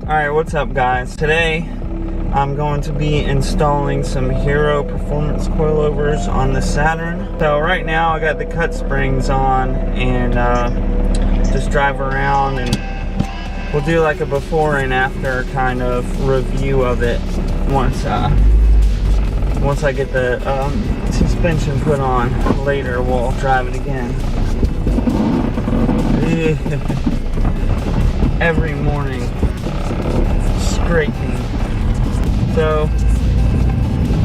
Alright, what's up guys? Today I'm going to be installing some HIRO performance coilovers on the Saturn. So right now I got the cut springs on and just drive around, and we'll do like a before and after kind of review of it once I get the suspension put on. Later we'll drive it again. Every morning scraping. So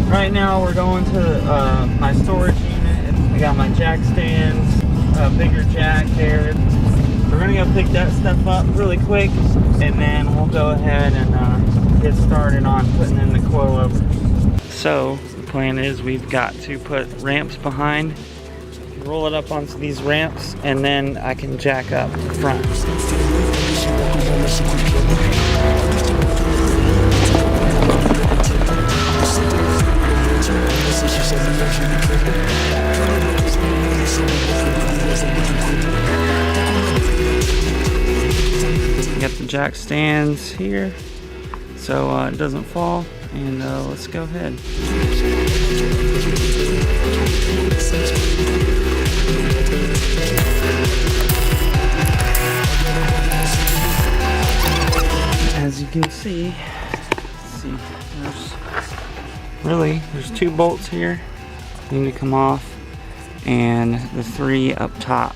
right now we're going to my storage unit. I got my jack stands, a bigger jack there. We're gonna go pick that stuff up really quick, and then we'll go ahead and get started on putting in the coilovers. So the plan is we've got to put ramps behind, roll it up onto these ramps, and then I can jack up the front. Got the jack stands here so it doesn't fall, and let's go ahead. As you can see, there's two bolts here need to come off, and the three up top.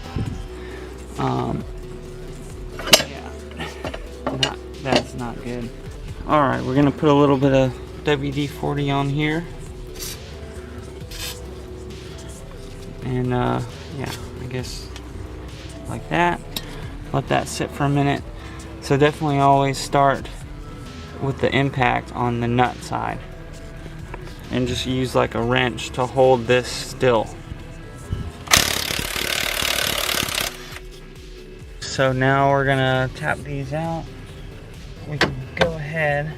That's not good. Alright, we're gonna put a little bit of WD-40 on here, and yeah, I guess like that. Let that sit for a minute. So definitely always start with the impact on the nut side, and just use like a wrench to hold this still. So now we're gonna tap these out. We can go ahead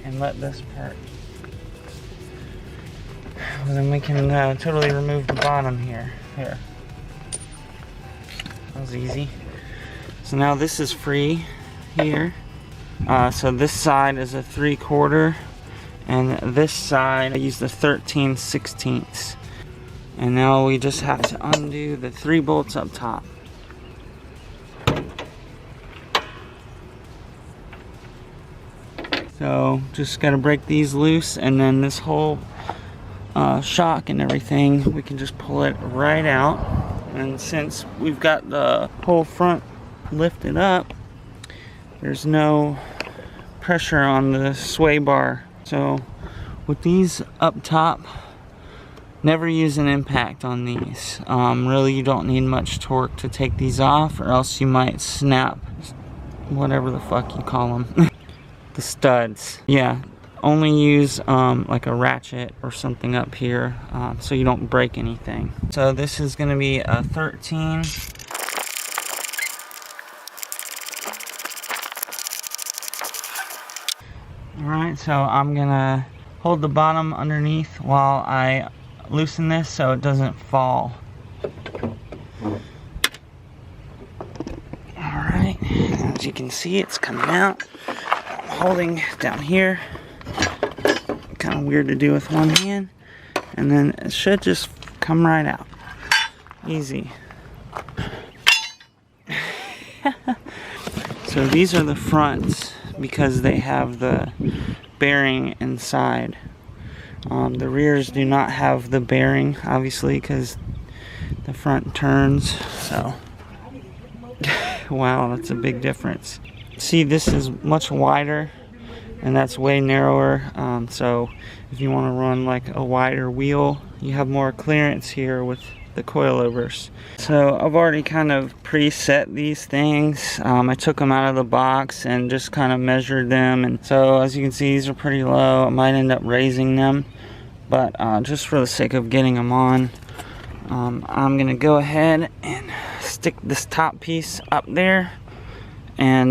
and let this part. Well, then we can totally remove the bottom here. Here. That was easy. So now this is free here. So this side is a 3/4, and this side I use the 13/16. And now we just have to undo the 3 bolts up top. So just gotta break these loose, and then this whole shock and everything, we can just pull it right out. And since we've got the whole front lifted up, there's no pressure on the sway bar. So with these up top, never use an impact on these. Really, you don't need much torque to take these off, or else you might snap whatever the fuck you call them. The studs. Yeah, only use like a ratchet or something up here so you don't break anything. So this is going to be a 13. Alright, so I'm gonna hold the bottom underneath while I loosen this so it doesn't fall. Alright, as you can see, it's coming out. Holding down here, kind of weird to do with one hand, and then it should just come right out easy. So these are the fronts because they have the bearing inside. The rears do not have the bearing, obviously, because the front turns. So wow, that's a big difference. See, this is much wider, and that's way narrower, so if you want to run like a wider wheel, you have more clearance here with the coilovers. So I've already kind of preset these things. I took them out of the box and just kind of measured them, and so as you can see, these are pretty low. I might end up raising them, but just for the sake of getting them on, I'm gonna go ahead and stick this top piece up there, and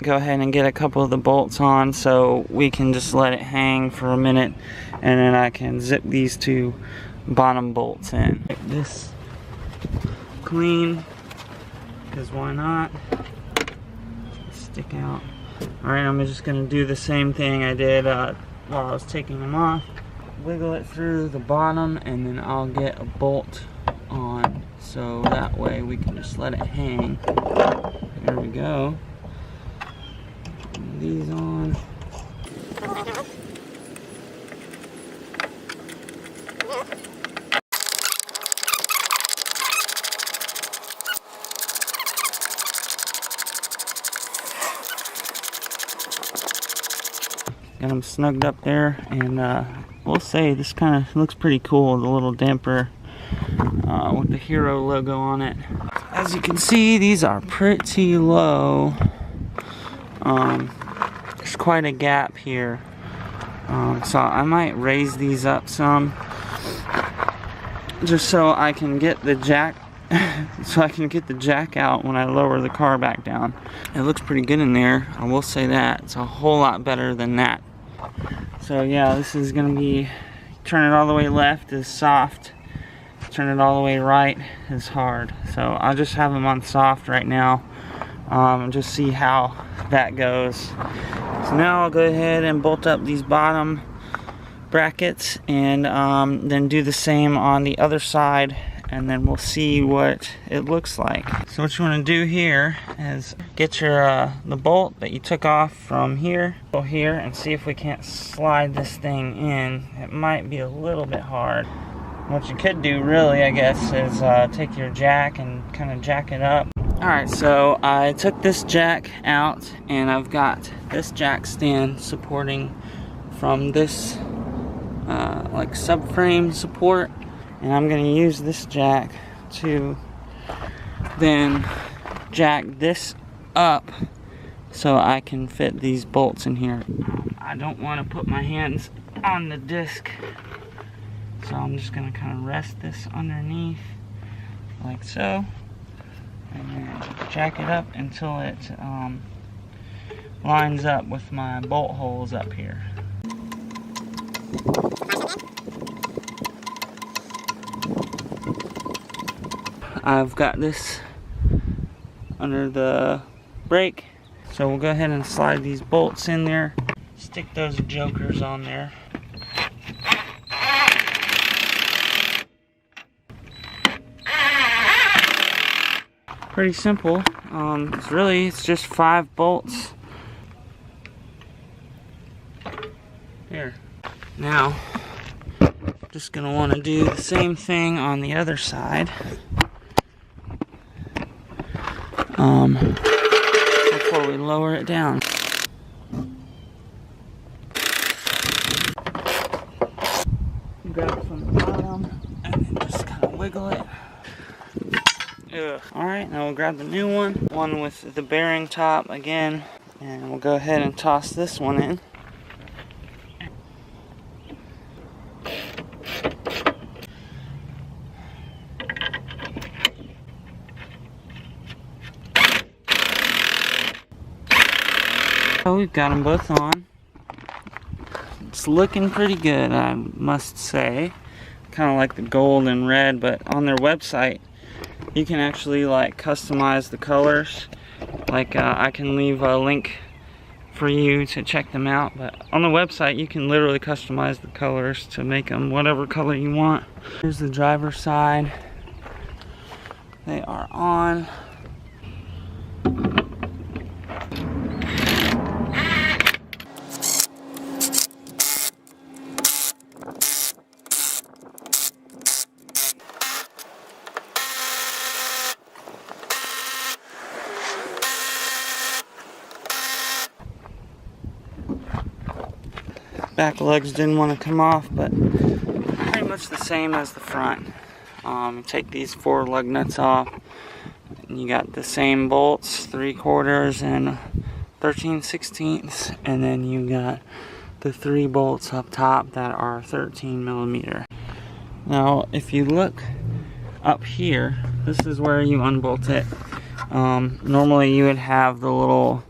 go ahead and get a couple of the bolts on so we can just let it hang for a minute, and then I can zip these 2 bottom bolts in. Get this clean, because why not? stick out. Alright, I'm just going to do the same thing I did while I was taking them off. Wiggle it through the bottom, and then I'll get a bolt on, so that way we can just let it hang. There we go. Put these on. Got them snugged up there, and we'll say this kind of looks pretty cool, the little damper with the HIRO logo on it. As you can see, these are pretty low. There's quite a gap here, so I might raise these up some just so I can get the jack out when I lower the car back down. It looks pretty good in there, I will say that. It's a whole lot better than that. So yeah, this is gonna be, turn it all the way left is soft, turn it all the way right is hard. So I'll just have them on soft right now, and just see how that goes. So now I'll go ahead and bolt up these bottom brackets, and then do the same on the other side, and then we'll see what it looks like. So what you want to do here is get your the bolt that you took off from here, go here, and see if we can't slide this thing in. It might be a little bit hard. What you could do really, I guess, is take your jack and kind of jack it up. Alright, so I took this jack out, and I've got this jack stand supporting from this like subframe support. And I'm going to use this jack to then jack this up so I can fit these bolts in here. I don't want to put my hands on the disc, so I'm just going to kind of rest this underneath like so, and then jack it up until it lines up with my bolt holes up here. I've got this under the brake, so we'll go ahead and slide these bolts in there, stick those jokers on there. Pretty simple. It's just 5 bolts. Here. Now, just gonna want to do the same thing on the other side. Before we lower it down. Grab it from the bottom and then just kind of wiggle it. Alright, now we'll grab the new one with the bearing top again, and we'll go ahead and toss this one in. So we've got them both on. It's looking pretty good, I must say. Kind of like the gold and red, but on their website you can actually like customize the colors. Like I can leave a link for you to check them out, but on the website you can literally customize the colors to make them whatever color you want. Here's the driver's side. They are on. Back legs didn't want to come off, but pretty much the same as the front. Take these 4 lug nuts off, and you got the same bolts, 3/4 and 13/16, and then you got the 3 bolts up top that are 13mm. Now if you look up here, this is where you unbolt it. Normally you would have the little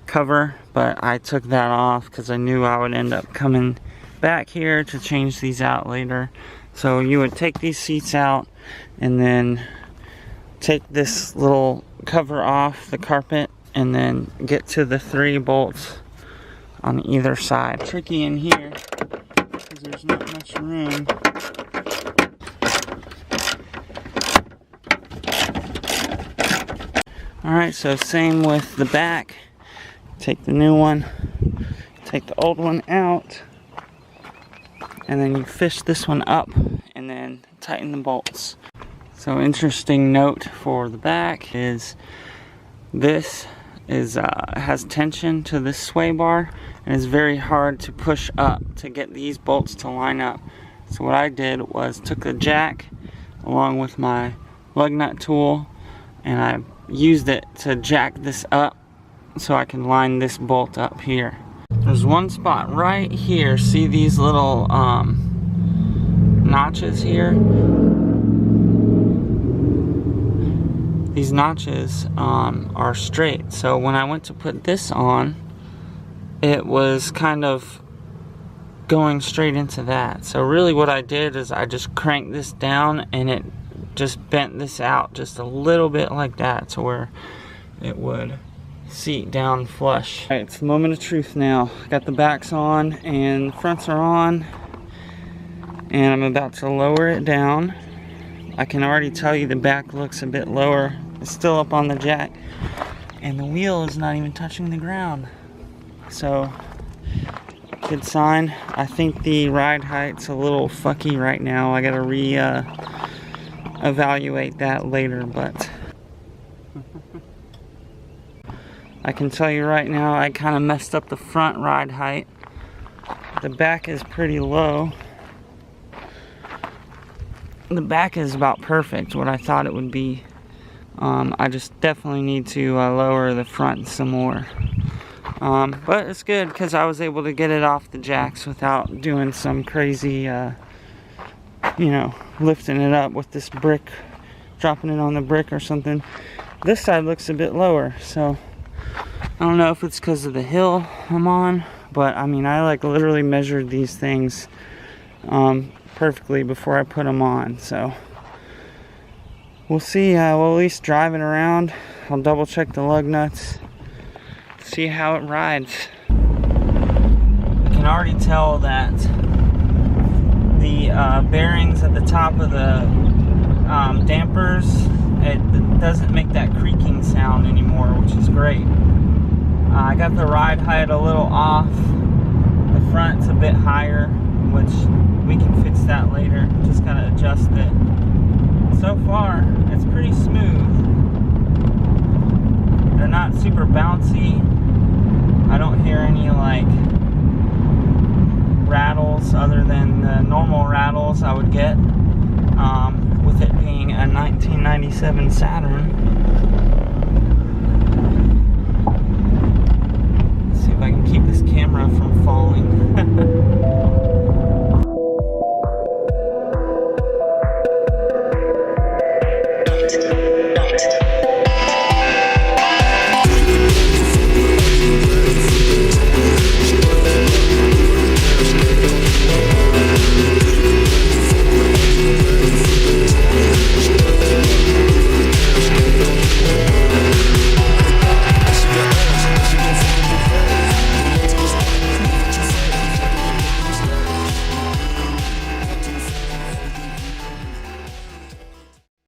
cover, but I took that off because I knew I would end up coming back here to change these out later. So you would take these seats out and then take this little cover off the carpet and then get to the 3 bolts on either side. Tricky in here because there's not much room. Alright, so same with the back. Take the new one, take the old one out, and then you fish this one up and then tighten the bolts. So interesting note for the back is this has tension to this sway bar, and it's very hard to push up to get these bolts to line up. So what I did was took the jack along with my lug nut tool, and I used it to jack this up so I can line this bolt up here. There's one spot right here. See these little notches here? These notches are straight. So when I went to put this on, it was kind of going straight into that. So really what I did is I just cranked this down and it just bent this out just a little bit like that to where it would seat down flush. Alright, it's the moment of truth now. Got the backs on and the fronts are on, and I'm about to lower it down. I can already tell you the back looks a bit lower. It's still up on the jack, and the wheel is not even touching the ground. So, good sign. I think the ride height's a little fucky right now. I gotta evaluate that later, but I can tell you right now I kind of messed up the front ride height. The back is pretty low. The back is about perfect, what I thought it would be. I just definitely need to lower the front some more. But it's good because I was able to get it off the jacks without doing some crazy, you know, lifting it up with this brick, dropping it on the brick or something. This side looks a bit lower, so I don't know if it's because of the hill I'm on, but I mean, I like literally measured these things perfectly before I put them on, so we'll see. We'll at least drive it around. I'll double check the lug nuts, see how it rides. I can already tell that the bearings at the top of the dampers, it doesn't make that creaking sound anymore, which is great. I got the ride height a little off. The front's a bit higher, which we can fix that later. Just gotta adjust it. So far, it's pretty smooth. They're not super bouncy. I don't hear any like rattles other than the normal rattles I would get with it being a 1997 Saturn. Let's see if I can keep this camera from falling.